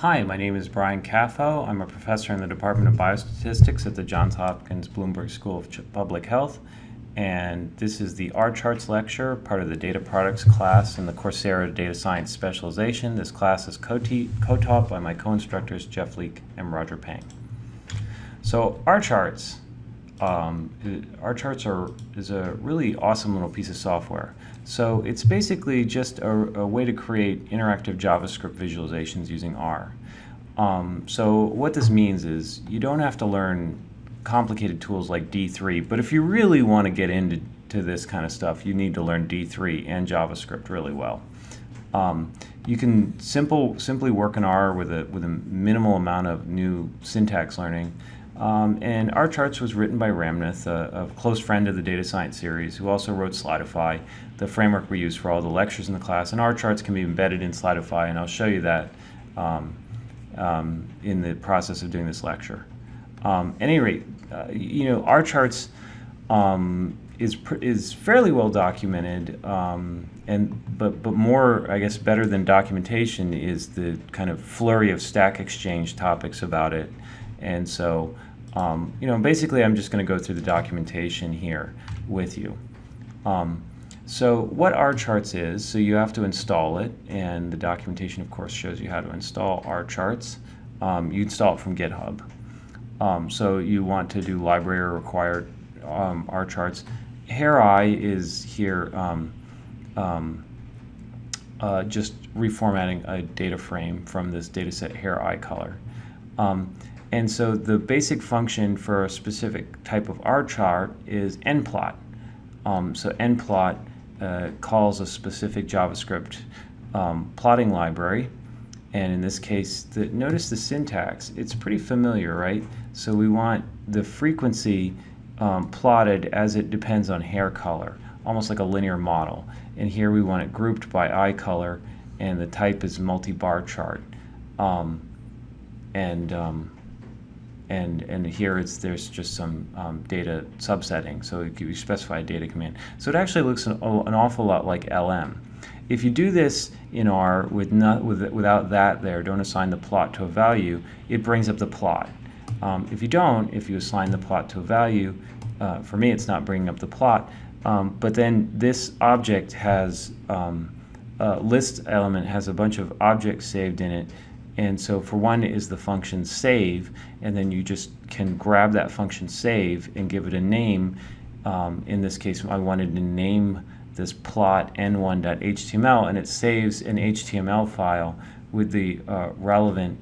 Hi, my name is Brian Caffo. I'm a professor in the Department of Biostatistics at the Johns Hopkins Bloomberg School of Public Health, and this is the rCharts lecture, part of the Data Products class in the Coursera Data Science Specialization. This class is co-taught by my co-instructors Jeff Leake and Roger Pang. So rCharts. Is a really awesome little piece of software. So it's basically just a way to create interactive JavaScript visualizations using R. So what this means is you don't have to learn complicated tools like D3, but if you really want to get into this kind of stuff, you need to learn D3 and JavaScript really well. You can simply work in R with a minimal amount of new syntax learning. And rCharts was written by Ramnath, a close friend of the data science series, who also wrote Slidify, the framework we use for all the lectures in the class. And rCharts can be embedded in Slidify, and I'll show you that in the process of doing this lecture. At any rate, rCharts is fairly well documented, but more, I guess, better than documentation is the kind of flurry of Stack Exchange topics about it. And so, basically I'm just going to go through the documentation here with you. So what rCharts is, so you have to install it, and the documentation of course shows you how to install rCharts. You install it from GitHub. So you want to do library required rCharts. rI is here just reformatting a data frame from this dataset rI color. And so the basic function for a specific type of rChart is nplot. So nplot calls a specific JavaScript plotting library. And in this case, notice the syntax. It's pretty familiar, right? So we want the frequency plotted as it depends on hair color, almost like a linear model. And here we want it grouped by eye color, and the type is multi-bar chart. And here there's just some data subsetting, so you specify a data command. So it actually looks an awful lot like LM. If you do this in R without that there, don't assign the plot to a value, it brings up the plot. If you assign the plot to a value, for me it's not bringing up the plot, but then this object has, list element has a bunch of objects saved in it. And so for one is the function save, and then you just can grab that function save and give it a name. In this case, I wanted to name this plot n1.html, and it saves an HTML file with the relevant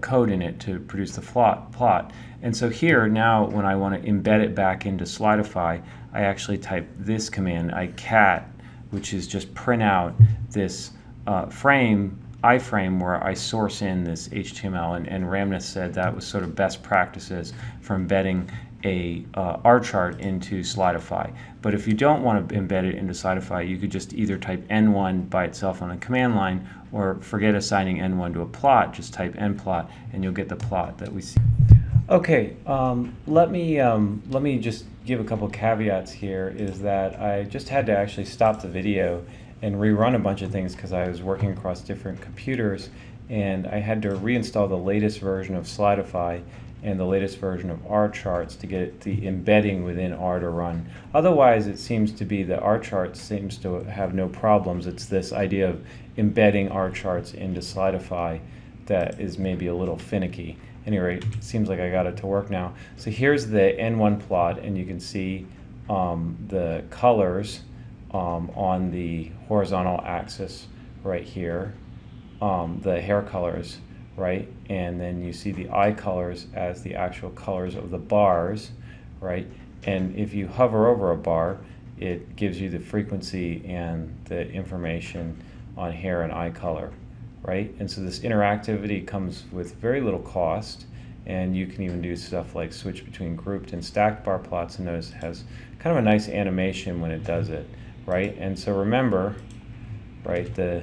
code in it to produce the plot. And so here now, when I want to embed it back into Slidify, I actually type this command, icat, which is just print out this iframe where I source in this HTML, and Ramnath said that was sort of best practices for embedding a rChart into Slidify. But if you don't want to embed it into Slidify, you could just either type n1 by itself on a command line, or forget assigning n1 to a plot, just type nplot, and you'll get the plot that we see. Okay, let me just give a couple caveats here. Is that I just had to actually stop the video and rerun a bunch of things because I was working across different computers, and I had to reinstall the latest version of Slidify and the latest version of rCharts to get the embedding within R to run. Otherwise, it seems to be that rCharts seems to have no problems. It's this idea of embedding rCharts into Slidify that is maybe a little finicky. At any rate, it seems like I got it to work now. So here's the N1 plot, and you can see the colors on the horizontal axis right here, the hair colors, right? And then you see the eye colors as the actual colors of the bars, right? And if you hover over a bar, it gives you the frequency and the information on hair and eye color, right? And so this interactivity comes with very little cost, and you can even do stuff like switch between grouped and stacked bar plots, and notice it has kind of a nice animation when it does it, right? And so remember, right, the